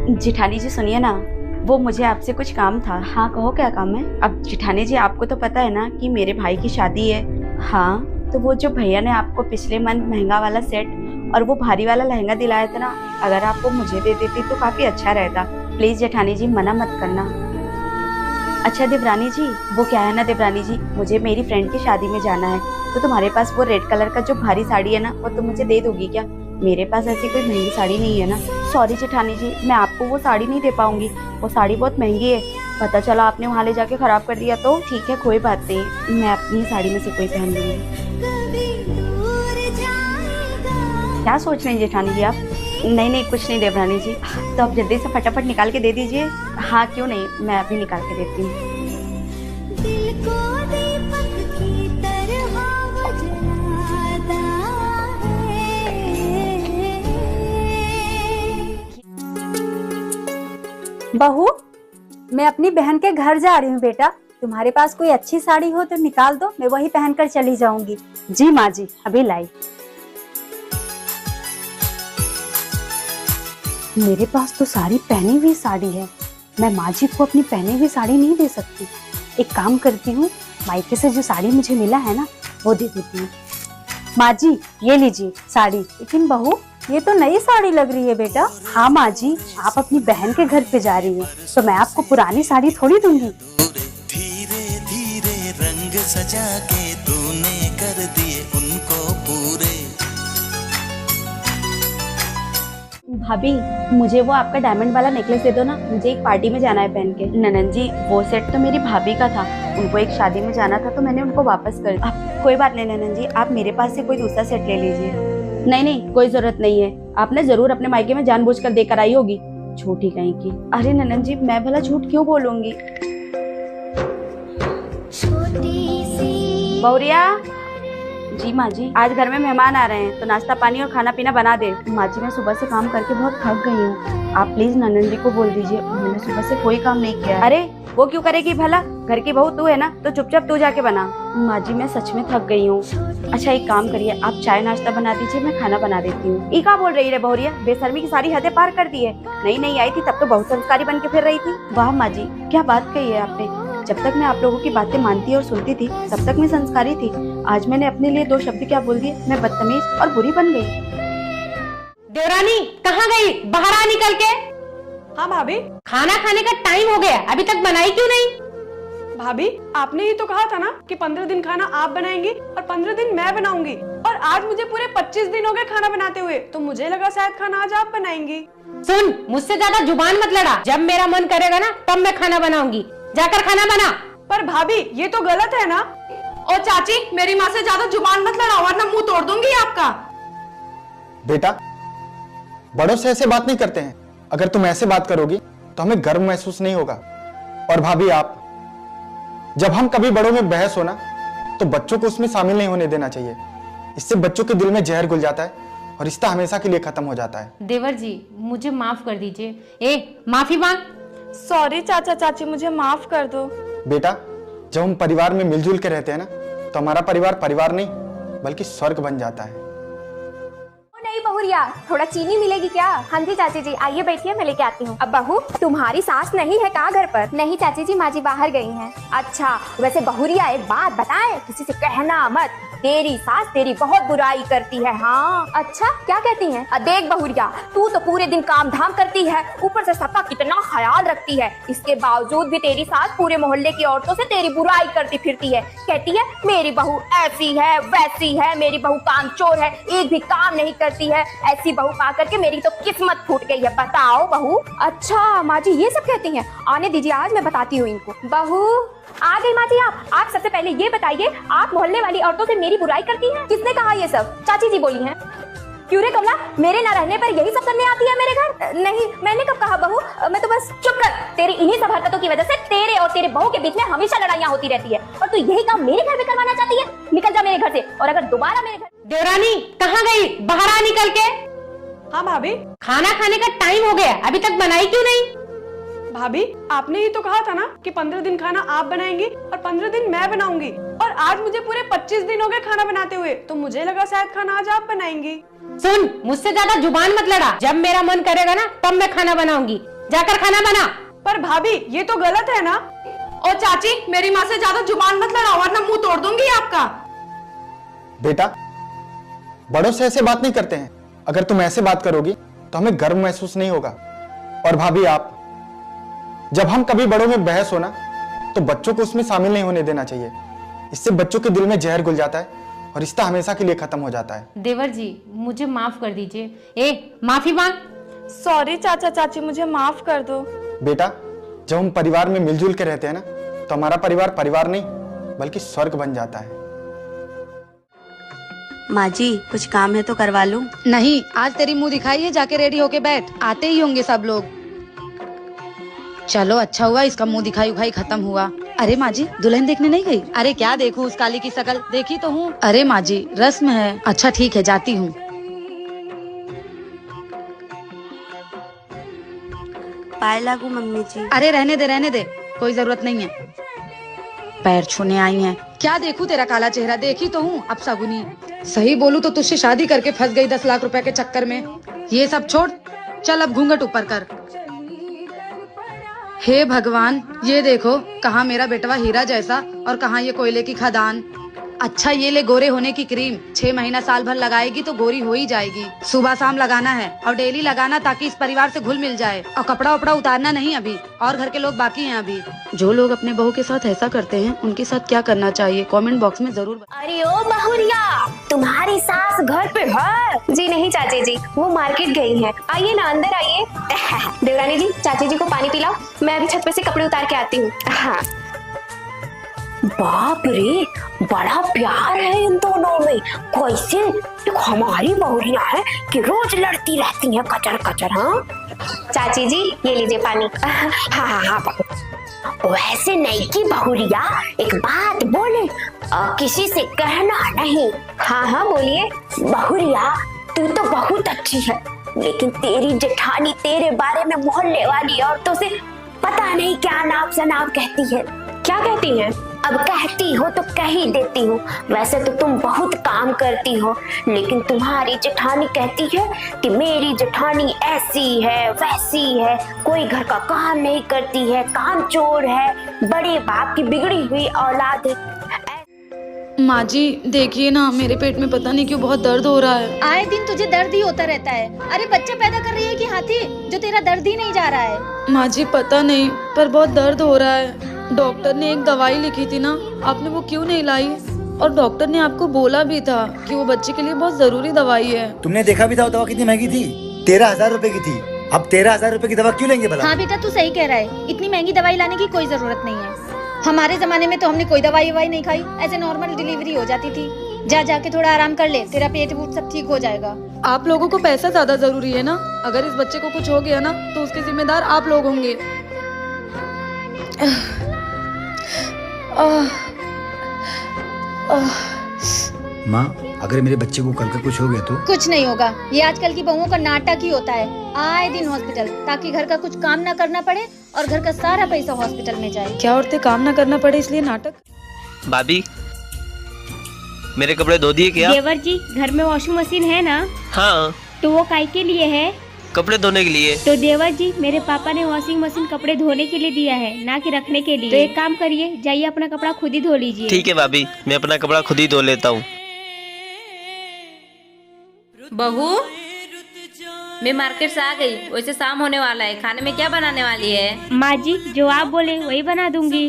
जेठानी जी सुनिए ना, वो मुझे आपसे कुछ काम था। हाँ कहो, क्या काम है? अब जेठानी जी आपको तो पता है ना कि मेरे भाई की शादी है। हाँ, तो वो जो भैया ने आपको पिछले मंथ महंगा वाला सेट और वो भारी वाला लहंगा दिलाया था ना, अगर आप वो मुझे दे देती तो काफी अच्छा रहता। प्लीज जेठानी जी मना मत करना। अच्छा देवरानी जी, वो क्या है ना देवरानी जी, मुझे मेरी फ्रेंड की शादी में जाना है, तो तुम्हारे पास वो रेड कलर का जो भारी साड़ी है ना, वो तुम मुझे दे दोगी क्या? मेरे पास ऐसी कोई महंगी साड़ी नहीं है ना। सॉरी जेठानी जी, मैं आपको वो साड़ी नहीं दे पाऊंगी, वो साड़ी बहुत महंगी है। पता चला आपने वहाँ ले जाके खराब कर दिया तो ठीक है, कोई बात नहीं, मैं अपनी साड़ी में से कोई पहन लूंगी। क्या सोच रहे हैं जेठानी जी आप? नहीं नहीं, कुछ नहीं देवरानी जी, तो आप जल्दी से फटाफट निकाल के दे दीजिए। हाँ क्यों नहीं, मैं अभी निकाल के देती हूँ। बहू, मैं अपनी बहन के घर जा रही हूँ बेटा। तुम्हारे पास कोई अच्छी साड़ी हो तो निकाल दो, मैं वही पहनकर चली जाऊंगी। जी माँ जी, अभी लाई। मेरे पास तो सारी पहनी हुई साड़ी है, मैं माँ जी को अपनी पहनी हुई साड़ी नहीं दे सकती। एक काम करती हूँ, मायके से जो साड़ी मुझे मिला है ना, वो दे देती हूँ। माँ जी ये लीजिए साड़ी। लेकिन बहू, ये तो नई साड़ी लग रही है बेटा। हाँ माँ जी, आप अपनी बहन के घर पे जा रही हैं, तो मैं आपको पुरानी साड़ी थोड़ी दूंगी। धीरे धीरे रंग सजा के तूने कर दिए उनको पूरे। भाभी, मुझे वो आपका डायमंड वाला नेकलेस दे दो ना, मुझे एक पार्टी में जाना है पहन के। ननन जी, वो सेट तो मेरी भाभी का था, उनको एक शादी में जाना था तो मैंने उनको वापस कर दिया। कोई बात नहीं ननन जी, आप मेरे पास से कोई दूसरा सेट ले लीजिए। नहीं नहीं, कोई जरूरत नहीं है, आपने जरूर अपने मायके में जानबूझकर देकर आई होगी, झूठी कहीं की। अरे ननन जी, मैं भला झूठ क्यों बोलूंगी? बहुरिया जी माँ जी, आज घर में मेहमान आ रहे हैं तो नाश्ता पानी और खाना पीना बना दे। माँ जी, मैं सुबह से काम करके बहुत थक गई हूँ, आप प्लीज ननन जी को बोल दीजिए, उन्होंने सुबह से कोई काम नहीं किया। अरे वो क्यों करेगी भला, घर की बहू तू है ना, तो चुपचाप तू जाके बना। माँ जी, मैं सच में थक गई हूँ। अच्छा एक काम करिए, आप चाय नाश्ता बना दीजिए, मैं खाना बना देती हूँ। ई क्या बोल रही है बहुरिया, बेशर्मी की सारी हदें पार कर दी है। नहीं आई थी तब तो बहुत संस्कारी बन के फिर रही थी। वाह माँ जी, क्या बात कही है आपने, जब तक मैं आप लोगों की बातें मानती और सुनती थी तब तक मैं संस्कारी थी। आज मैंने अपने लिए दो शब्द क्या बोल दिए, मैं बदतमीज और बुरी बन गई। देवरानी कहाँ गई, बाहर आ निकल के। हाँ भाभी। खाना खाने का टाइम हो गया, अभी तक बनाई क्यों नहीं? भाभी, आपने ही तो कहा था ना कि 15 दिन खाना आप बनाएंगी और 15 दिन मैं बनाऊंगी, और आज मुझे पूरे 25 दिन हो गए खाना बनाते हुए, तो मुझे लगा शायद खाना आज आप बनाएंगी। सुन, मुझसे ज्यादा जुबान मत लड़ा, जब मेरा मन करेगा ना तब मैं खाना बनाऊंगी, जाकर खाना बना। पर भाभी ये तो गलत है ना। और चाची, मेरी माँ से ज्यादा जुबान मत लड़ाओ वरना मुंह तोड़ दूंगी आपका। बेटा, बड़ों से ऐसे बात नहीं करते हैं, अगर तुम ऐसे बात करोगी तो हमें गर्व महसूस नहीं होगा। और भाभी आप, जब हम कभी बड़ों में बहस हो ना, तो बच्चों को उसमें शामिल नहीं होने देना चाहिए, इससे बच्चों के दिल में जहर घुल जाता है और रिश्ता हमेशा के लिए खत्म हो जाता है। देवर जी मुझे माफ कर दीजिए। ए माफी मांग। सॉरी चाचा चाची, मुझे माफ कर दो। बेटा, जब हम परिवार में मिलजुल के रहते हैं ना, तो हमारा परिवार परिवार नहीं बल्कि स्वर्ग बन जाता है। नहीं बहुरिया, थोड़ा चीनी मिलेगी क्या? हाँ जी चाची जी, आइए बैठिए, मैं लेके आती हूँ। अब बहू, तुम्हारी सास नहीं है क्या घर पर? नहीं चाची जी, माँ जी बाहर गई हैं। अच्छा, वैसे बहुरिया एक बात बताए, किसी से कहना मत, तेरी सास तेरी बहुत बुराई करती है। हाँ अच्छा, क्या कहती है? देख बहुरिया, तू तो पूरे दिन काम धाम करती है, ऊपर से सबका कितना ख्याल रखती है, इसके बावजूद भी तेरी सास पूरे मोहल्ले की औरतों से तेरी बुराई करती फिरती है। कहती है मेरी बहू ऐसी है वैसी है, मेरी बहू कामचोर है, एक भी काम नहीं करती है। ऐसी बहू पा करके मेरी तो किस्मत फूट गई है। बताओ बहू। अच्छा माँ जी, ये सब कहती हैं? आने दीजिए, आज मैं बताती हूँ इनको। बहू आ गई माँ जी। आप सबसे पहले ये बताइए, आप मोहल्ले वाली औरतों से मेरी बुराई करती हैं? किसने कहा ये सब? चाची जी बोली हैं। क्यों रे कमला, मेरे न रहने पर यही सब करने आती है मेरे घर? नहीं, मैंने कब कहा बहू, मैं तो बस। चुप कर, तेरी इन्हीं सब हरकतों की वजह से तेरे और तेरे बहू के बीच में हमेशा लड़ाइयाँ होती रहती है, और तू यही काम मेरे घर में करवाना चाहती है। निकल जा मेरे घर से, और अगर दोबारा मेरे घर। देवरानी कहाँ गई, बाहर आ निकल के। हाँ भाभी। खाना खाने का टाइम हो गया, अभी तक बनाई क्यों नहीं? भाभी, आपने ही तो कहा था ना कि 15 दिन खाना आप बनाएंगी और 15 दिन मैं बनाऊंगी, और आज मुझे पूरे 25 दिन हो गए खाना बनाते हुए, तो मुझे लगा शायद खाना आज आप बनाएंगी। सुन, मुझसे ज्यादा जुबान मत लड़ा, जब मेरा मन करेगा ना तब मैं खाना बनाऊंगी, जाकर खाना बना। पर भाभी ये तो गलत है ना। और चाची मेरी माँ से ज्यादा जुबान मत लड़ाओ वरना मुंह तोड़ दूंगी आपका। बेटा, बड़ों से ऐसे बात नहीं करते हैं। अगर तुम ऐसे बात करोगी तो हमें गर्व महसूस नहीं होगा। और भाभी आप, जब हम कभी बड़ों में बहस हो ना तो बच्चों को उसमें शामिल नहीं होने देना चाहिए। इससे बच्चों के दिल में जहर घुल जाता है और रिश्ता हमेशा के लिए खत्म हो जाता है। देवर जी मुझे माफ कर दीजिए। ए माफी मांग। सॉरी चाचा चाची, मुझे माफ कर दो। बेटा, जब हम परिवार में मिलजुल के रहते हैं ना तो हमारा परिवार परिवार नहीं बल्कि स्वर्ग बन जाता है। माँ जी कुछ काम है तो करवा लूं? नहीं, आज तेरी मुंह दिखाई है, जाके रेडी होके बैठ, आते ही होंगे सब लोग। चलो अच्छा हुआ इसका मुंह दिखाई उखाई खत्म हुआ। अरे माँ जी दुल्हन देखने नहीं गई? अरे क्या देखूं, उस काली की शकल देखी तो हूँ। अरे माँ जी रस्म है। अच्छा ठीक है जाती हूँ। पाए लागू मम्मी जी। अरे रहने दे, कोई जरूरत नहीं है। पैर छूने आई हैं। क्या देखूं तेरा काला चेहरा, देखी तो हूँ अब सगुनी। सही बोलूं तो तुझसे शादी करके फंस गई 10 लाख रुपए के चक्कर में। ये सब छोड़, चल अब घूंघट ऊपर कर। हे भगवान, ये देखो कहाँ मेरा बेटवा हीरा जैसा और कहाँ ये कोयले की खदान। अच्छा ये ले गोरे होने की क्रीम, 6 महीना साल भर लगाएगी तो गोरी हो ही जाएगी। सुबह शाम लगाना है और डेली लगाना ताकि इस परिवार से घुल मिल जाए। और कपड़ा उपड़ा उतारना नहीं अभी, और घर के लोग बाकी हैं अभी। जो लोग अपने बहू के साथ ऐसा करते हैं उनके साथ क्या करना चाहिए कमेंट बॉक्स में जरूर। अरे ओ बहुरिया, तुम्हारी सास घर पे है? जी नहीं चाची जी, वो मार्केट गई है। आइए ना अंदर आइए। देवरानी जी चाची जी को पानी पिलाओ, मैं अभी छत पे से कपड़े उतार के आती हूँ। हाँ। बाप रे, बड़ा प्यार है इन दोनों में। कैसे हमारी बहुरिया है कि रोज लड़ती रहती हैं कचर कचर। हाँ चाची जी ये लीजिए पानी। हाँ बहू। वैसे नहीं की बहुरिया, एक बात बोले, किसी से कहना नहीं। हाँ बोलिए। बहुरिया तू तो बहुत अच्छी है, लेकिन तेरी जेठानी तेरे बारे में मोहल्ले वाली औरतों से पता नहीं क्या नाम शनाम कहती है। क्या कहती है? अब कहती हो तो कह ही देती हूँ। वैसे तो तुम बहुत काम करती हो, लेकिन तुम्हारी जेठानी कहती है कि मेरी जेठानी ऐसी है वैसी है, कोई घर का काम नहीं करती है, काम चोर है, बड़े बाप की बिगड़ी हुई औलाद है। माँ जी देखिए ना, मेरे पेट में पता नहीं क्यों बहुत दर्द हो रहा है। आए दिन तुझे दर्द ही होता रहता है। अरे बच्चा पैदा कर रही है कि हाथी, जो तेरा दर्द ही नहीं जा रहा है? माँ जी पता नहीं, पर बहुत दर्द हो रहा है। डॉक्टर ने एक दवाई लिखी थी ना, आपने वो क्यों नहीं लाई? और डॉक्टर ने आपको बोला भी था कि वो बच्चे के लिए बहुत जरूरी दवाई है। तुमने देखा भी था वो दवा कितनी महंगी थी, 13,000 रुपए की थी। अब 13,000 रुपए की दवा क्यों लेंगे भला? हाँ बेटा तू सही कह रहा है, इतनी महंगी दवाई लाने की कोई जरूरत नहीं है। हमारे जमाने में तो हमने कोई दवाई नहीं खाई, ऐसे नॉर्मल डिलीवरी हो जाती थी। जाके थोड़ा आराम कर ले, तेरा पेट वूट सब ठीक हो जाएगा। आप लोगों को पैसा ज्यादा जरूरी है ना, अगर इस बच्चे को कुछ हो गया ना तो उसके जिम्मेदार आप लोग होंगे। माँ अगर मेरे बच्चे को कल का कुछ हो गया तो? कुछ नहीं होगा, ये आजकल की बहुओं का नाटक ही होता है। आए दिन हॉस्पिटल, ताकि घर का कुछ काम ना करना पड़े और घर का सारा पैसा हॉस्पिटल में जाए। क्या औरतें काम ना करना पड़े इसलिए नाटक? भाभी मेरे कपड़े धो दिए क्या? देवर जी घर में वॉशिंग मशीन है ना? हाँ। तो वो काय के लिए है? कपड़े धोने के लिए। तो देवर जी मेरे पापा ने वॉशिंग मशीन कपड़े धोने के लिए दिया है, ना कि रखने के लिए। तो एक काम करिए, जाइए अपना कपड़ा खुद ही धो लीजिए। ठीक है भाभी, मैं अपना कपड़ा खुद ही धो लेता हूँ। बहू मैं मार्केट से आ गई, वैसे शाम होने वाला है, खाने में क्या बनाने वाली है? माँ जी जो आप बोले वही बना दूंगी।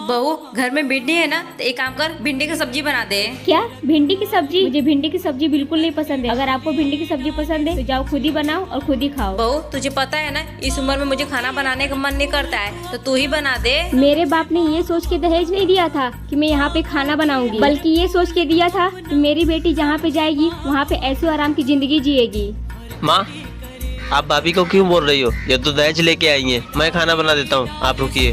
बहू घर में भिंडी है ना, तो एक काम कर भिंडी की सब्जी बना दे। क्या भिंडी की सब्जी? मुझे भिंडी की सब्जी बिल्कुल नहीं पसंद है। अगर आपको भिंडी की सब्जी पसंद है तो जाओ खुद ही बनाओ और खुद ही खाओ। बहू तुझे पता है ना, इस उम्र में मुझे खाना बनाने का मन नहीं करता है, तो तू ही बना दे। मेरे बाप ने ये सोच के दहेज नहीं दिया था कि मैं यहाँ पे खाना बनाऊंगी, बल्कि ये सोच के दिया था कि मेरी बेटी जहाँ पे जाएगी वहाँ पे ऐशो आराम की जिंदगी जिएगी। माँ आप भाभी को क्यों बोल रही हो? ये तो दहेज लेके आई है। मैं खाना बना देता हूँ, आप रुकिए।